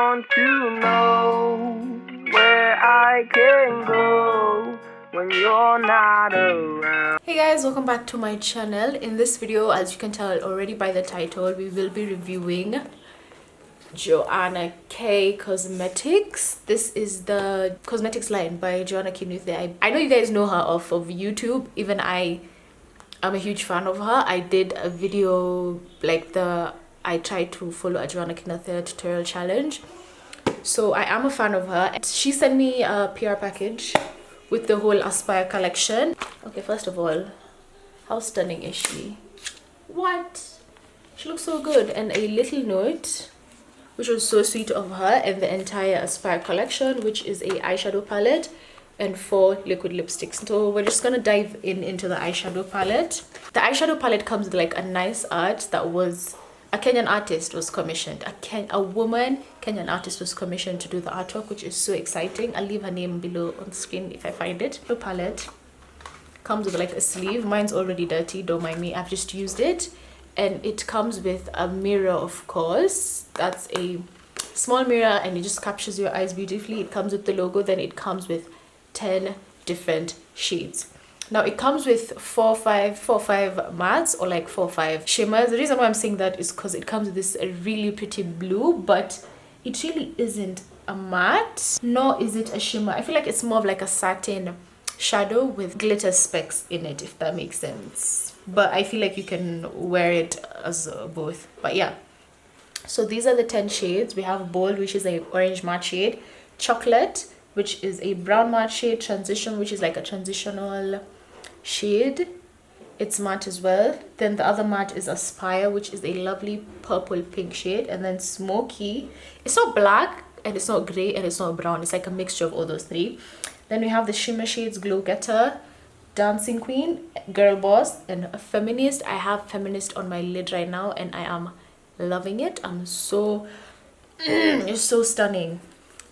want to know where I can go when you're not around. Hey guys, welcome back to my channel. In this video, as you can tell already by the title, we will be reviewing Joanna K Cosmetics. This is the cosmetics line by Joanna Kinuthia. I know you guys know her off of YouTube. Even I'm a huge fan of her. I did a video like I tried to follow a Joanna Kinuthia tutorial challenge, so I am a fan of her. She sent me a PR package with the whole Aspire collection. Okay, first of all, how stunning is she? What? She looks so good. And a little note, which was so sweet of her, and the entire Aspire collection, which is a eyeshadow palette and 4 liquid lipsticks. So we're just gonna dive into the eyeshadow palette. The eyeshadow palette comes with like a nice art that was a Kenyan artist was commissioned. A woman Kenyan artist was commissioned to do the artwork, which is so exciting. I'll leave her name below on the screen if I find it. The palette comes with like a sleeve. Mine's already dirty, don't mind me, I've just used it. And it comes with a mirror, of course. That's a small mirror and it just captures your eyes beautifully. It comes with the logo. Then it comes with 10 different shades. Now it comes with 4 or 5 mattes, or like 4 or 5 shimmers. The reason why I'm saying that is because it comes with this really pretty blue, but it really isn't a matte, nor is it a shimmer. I feel like it's more of like a satin shadow with glitter specks in it, if that makes sense. But I feel like you can wear it as both. But yeah, so these are the 10 shades. We have Bold, which is a orange matte shade, Chocolate, which is a brown matte shade, Transition, which is like a transitional shade, it's matte as well. Then the other matte is Aspire, which is a lovely purple pink shade. And then Smoky, it's not black and it's not gray and it's not brown, it's like a mixture of all those three. Then we have the shimmer shades, Glow Getter, Dancing Queen, Girl Boss, and Feminist. I have Feminist on my lid right now and I am loving it. It's so stunning.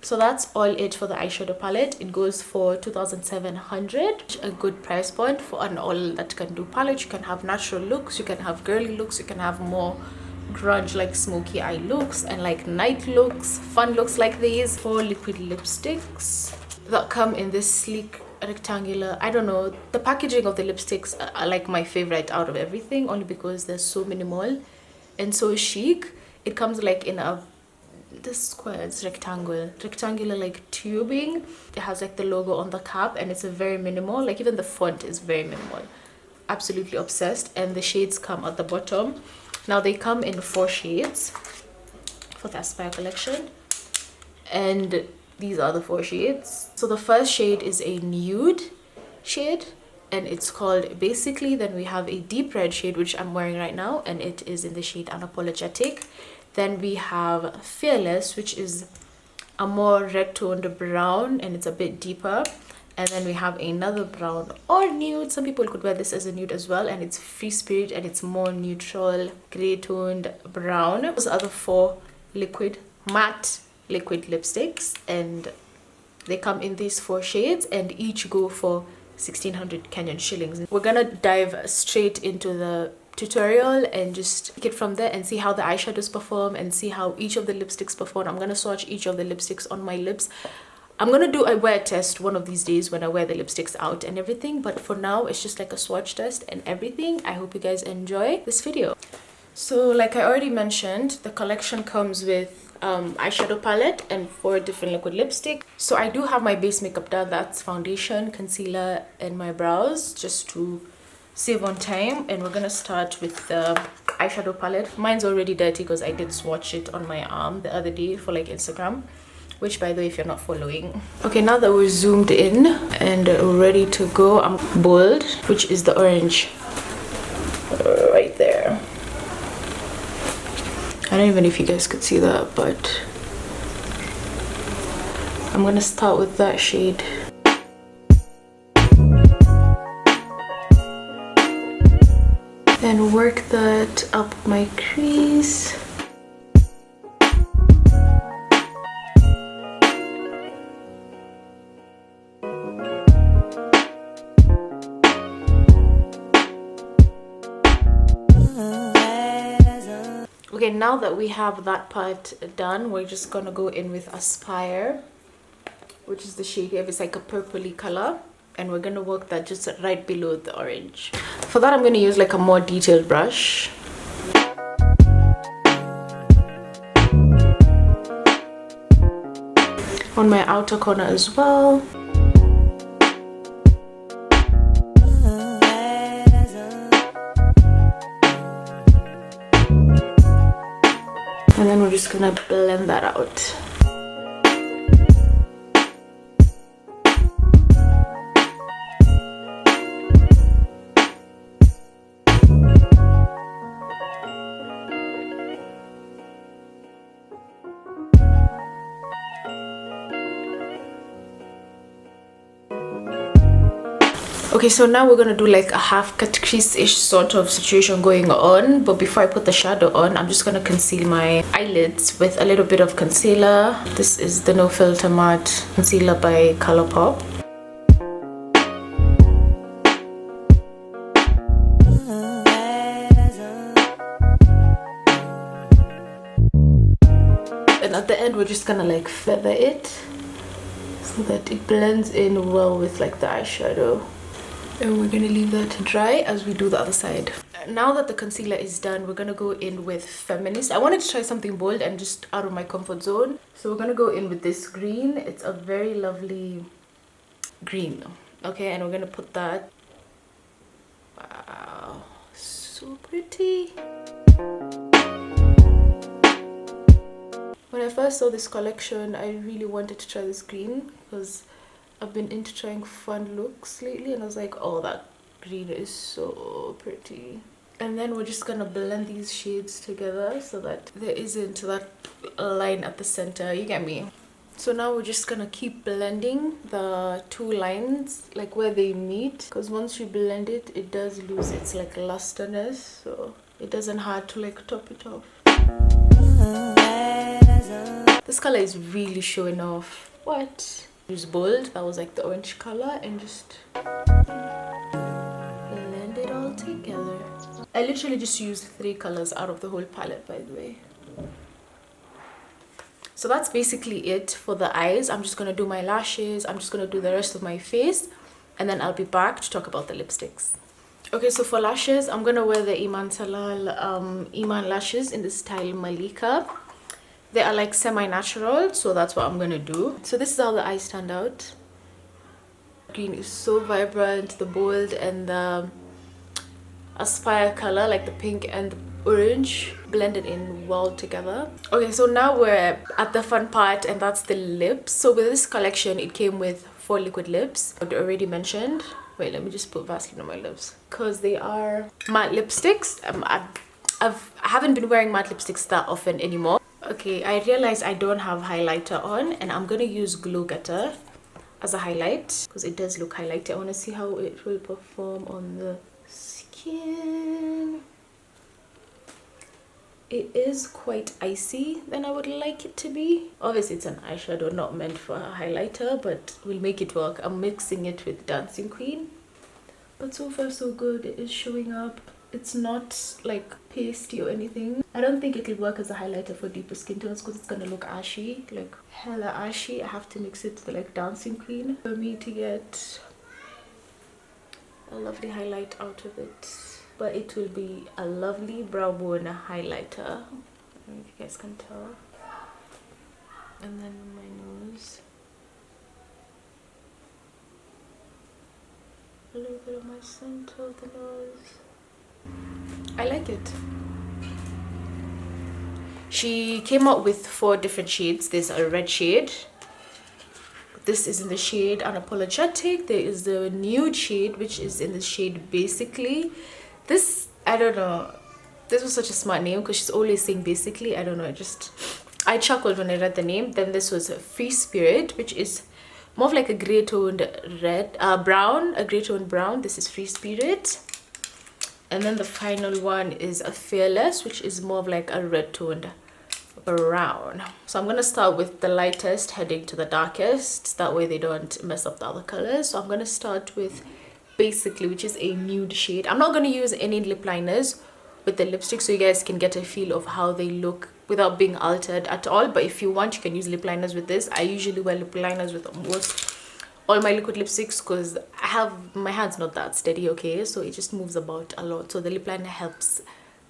So that's all it for the eyeshadow palette. It goes for 2,700, a good price point for an all that can do palette. You can have natural looks, you can have girly looks, you can have more grunge like smoky eye looks, and like night looks, fun looks like these. 4 liquid lipsticks that come in this sleek rectangular, I don't know, the packaging of the lipsticks are like my favorite out of everything, only because they're so minimal and so chic. It comes like in a square, it's rectangular like tubing. It has like the logo on the cap and it's a very minimal, like even the font is very minimal. Absolutely obsessed. And the shades come at the bottom. Now they come in 4 shades for the Aspire collection, and these are the 4 shades. So the first shade is a nude shade and it's called Basically. Then we have a deep red shade, which I'm wearing right now, and it is in the shade Unapologetic. Then we have Fearless, which is a more red toned brown and it's a bit deeper. And then we have another brown or nude, some people could wear this as a nude as well, and it's Free Spirit and it's more neutral gray toned brown. Those are the 4 matte liquid lipsticks, and they come in these 4 shades and each go for 1,600 Kenyan shillings. We're gonna dive straight into the tutorial and just take it from there and see how the eyeshadows perform and see how each of the lipsticks perform. I'm gonna swatch each of the lipsticks on my lips. I'm gonna do a wear test one of these days when I wear the lipsticks out and everything, but for now it's just like a swatch test and everything. I hope you guys enjoy this video. So like I already mentioned, the collection comes with eyeshadow palette and 4 different liquid lipstick. So I do have my base makeup done. That's foundation, concealer, and my brows, just to save on time. And we're gonna start with the eyeshadow palette. Mine's already dirty because I did swatch it on my arm the other day for like Instagram, which by the way, if you're not following. Okay, now that we're zoomed in and ready to go, I'm Bold, which is the orange right there. I don't even know if you guys could see that, but I'm gonna start with that shade. Then work that up my crease. Okay, now that we have that part done, we're just gonna go in with Aspire, which is the shade here. It's like a purpley color, and we're gonna work that just right below the orange. For that, I'm gonna use like a more detailed brush. On my outer corner as well. And then we're just gonna blend that out. Okay, so now we're gonna do like a half cut crease-ish sort of situation going on, but before I put the shadow on, I'm just gonna conceal my eyelids with a little bit of concealer. This is the No Filter Matte Concealer by Colourpop. And at the end, we're just gonna like feather it so that it blends in well with like the eyeshadow. And we're gonna leave that to dry as we do the other side. Now that the concealer is done, we're gonna go in with Feminist. I wanted to try something bold and just out of my comfort zone. So we're gonna go in with this green. It's a very lovely green. Okay, and we're gonna put that. Wow, so pretty. When I first saw this collection, I really wanted to try this green because I've been into trying fun looks lately, and I was like, oh, that green is so pretty. And then we're just gonna blend these shades together so that there isn't that line at the center, you get me? So now we're just gonna keep blending the two lines like where they meet, because once you blend it, it does lose its like lusterness, so it doesn't hurt to like top it off. This color is really showing off. What? Use bold, that was like the orange color, and just blend it all together. I literally just used 3 colors out of the whole palette, by the way. So that's basically it for the eyes. I'm just gonna do my lashes, I'm just gonna do the rest of my face, and then I'll be back to talk about the lipsticks. Okay, so for lashes, I'm gonna wear the Iman Talal Iman lashes in the style Malika. They are like semi-natural, so that's what I'm gonna do. So this is how the eyes stand out. Green is so vibrant, the bold and the Aspire color, like the pink and the orange, blended in well together. Okay, so now we're at the fun part, and that's the lips. So with this collection, it came with 4 liquid lips. I've already mentioned. Wait, let me just put Vaseline on my lips, because they are matte lipsticks. I haven't been wearing matte lipsticks that often anymore. Okay, I realized I don't have highlighter on, and I'm gonna use Glow Getter as a highlight because it does look highlighted. I want to see how it will perform on the skin. It is quite icy than I would like it to be. Obviously it's an eyeshadow, not meant for a highlighter, but we'll make it work. I'm mixing it with Dancing Queen, but so far so good. It is showing up. It's not like pasty or anything. I don't think it'll work as a highlighter for deeper skin tones because it's gonna look ashy, like hella ashy. I have to mix it with like Dancing Queen for me to get a lovely highlight out of it. But it will be a lovely brow bone highlighter. I don't know if you guys can tell. And then on my nose, a little bit of my center of the nose. I like it. She came out with 4 different shades. There's a red shade. This is in the shade Unapologetic. There is the nude shade, which is in the shade Basically. This, I don't know. This was such a smart name because she's always saying Basically. I don't know. I chuckled when I read the name. Then this was Free Spirit, which is more of like a grey toned brown. A grey toned brown. This is Free Spirit. And then the final one is a Fearless, which is more of like a red toned brown. So I'm gonna start with the lightest heading to the darkest, that way they don't mess up the other colors. So I'm gonna start with Basically, which is a nude shade. I'm not gonna use any lip liners with the lipstick so you guys can get a feel of how they look without being altered at all. But if you want, you can use lip liners with this. I usually wear lip liners with almost all my liquid lipsticks because I have my hands not that steady, okay, so it just moves about a lot. So the lip liner helps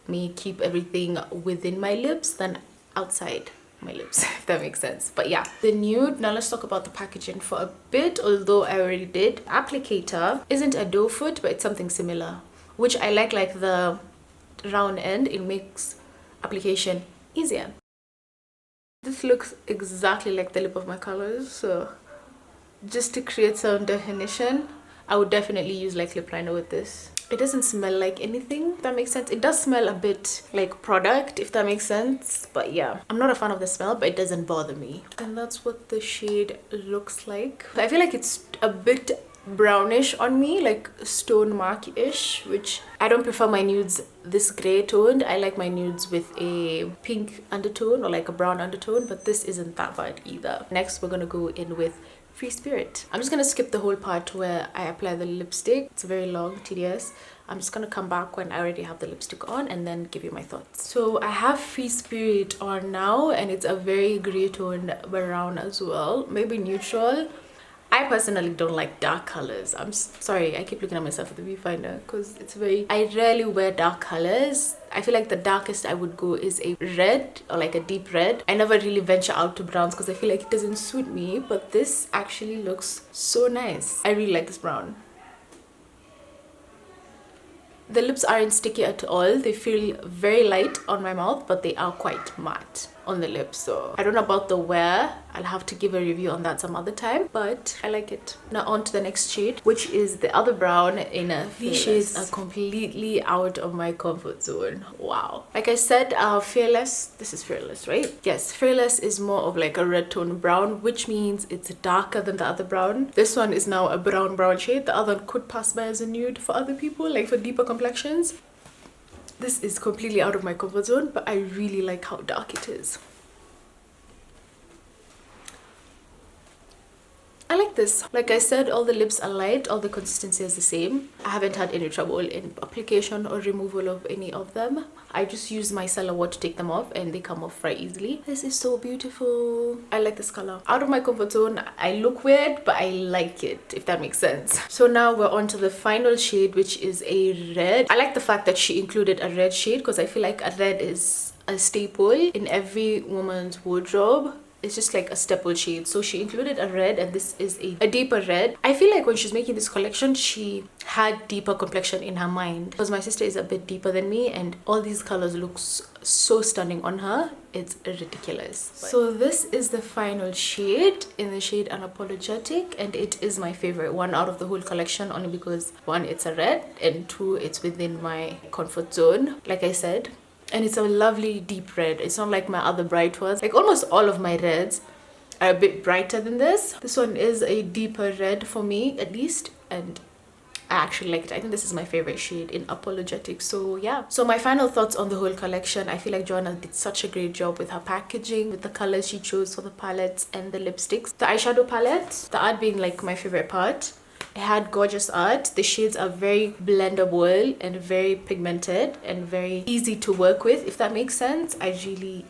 me keep everything within my lips than outside my lips, if that makes sense. But yeah, the nude. Now let's talk about the packaging for a bit, although I already did. Applicator isn't a doe foot, but it's something similar, which I like the round end. It makes application easier. This looks exactly like the lip of my colors, so just to create some definition, I would definitely use like lip liner with this. It doesn't smell like anything, if that makes sense. It does smell a bit like product, if that makes sense, but yeah, I'm not a fan of the smell, but it doesn't bother me. And that's what the shade looks like. I feel like it's a bit brownish on me, like stone mark-ish, which I don't prefer my nudes this gray toned. I like my nudes with a pink undertone or like a brown undertone, but this isn't that bad either. Next, we're gonna go in with Free Spirit. I'm just gonna skip the whole part where I apply the lipstick. It's very long, tedious. I'm just gonna come back when I already have the lipstick on and then give you my thoughts. So I have Free Spirit on now, and it's a very gray toned brown as well, maybe neutral. I personally don't like dark colors. I'm sorry, I keep looking at myself at the viewfinder because it's very, I rarely wear dark colors. I feel like the darkest I would go is a red or like a deep red. I never really venture out to browns because I feel like it doesn't suit me, but this actually looks so nice. I really like this brown. The lips aren't sticky at all. They feel very light on my mouth, but they are quite matte on the lips. So I don't know about the wear. I'll have to give a review on that some other time, but I like it. Now on to the next shade, which is the other brown in a These shades are completely out of my comfort zone. Wow. Like I said, Fearless, this is Fearless, right? Yes, Fearless is more of like a red tone brown, which means it's darker than the other brown. This one is now a brown shade. The other one could pass by as a nude for other people, like for deeper complexions. This is completely out of my comfort zone, but I really like how dark it is. I like this. Like I said, all the lips are light, all the consistency is the same. I haven't had any trouble in application or removal of any of them. I just use my micellar water to take them off and they come off very easily. This is so beautiful. I like this color. Out of my comfort zone. I look weird, but I like it, if that makes sense. So now we're on to the final shade, which is a red. I like the fact that she included a red shade because I feel like a red is a staple in every woman's wardrobe. It's just like a staple shade, so she included a red, and this is a deeper red. I feel like when she's making this collection, she had deeper complexion in her mind because my sister is a bit deeper than me, and all these colors look so stunning on her. It's ridiculous. So this is the final shade in the shade Unapologetic, and it is my favorite one out of the whole collection, only because one, it's a red, and two, it's within my comfort zone, like I said. And it's a lovely deep red. It's not like my other bright ones. Like almost all of my reds are a bit brighter than this. This one is a deeper red for me, at least, and I actually like it. I think this is my favorite shade in Apologetic. So yeah, so my final thoughts on the whole collection. I feel like Joanna did such a great job with her packaging, with the colors she chose for the palettes and the lipsticks. The eyeshadow palette, the art being like my favorite part. It had gorgeous art. The shades are very blendable and very pigmented and very easy to work with, if that makes sense. I really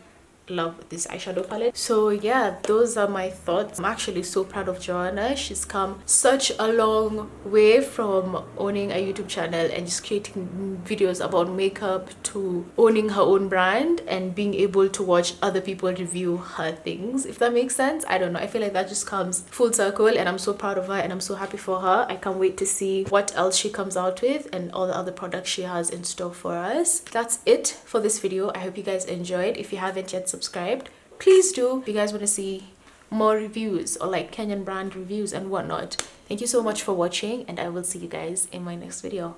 love this eyeshadow palette. So yeah, those are my thoughts. I'm actually so proud of Joanna. She's come such a long way from owning a YouTube channel and just creating videos about makeup to owning her own brand and being able to watch other people review her things, if that makes sense. I don't know, I feel like that just comes full circle, and I'm so proud of her and I'm so happy for her. I can't wait to see what else she comes out with and all the other products she has in store for us. That's it for this video. I hope you guys enjoyed. If you haven't yet subscribed, please do. If you guys want to see more reviews or like Kenyan brand reviews and whatnot. Thank you so much for watching, and I will see you guys in my next video.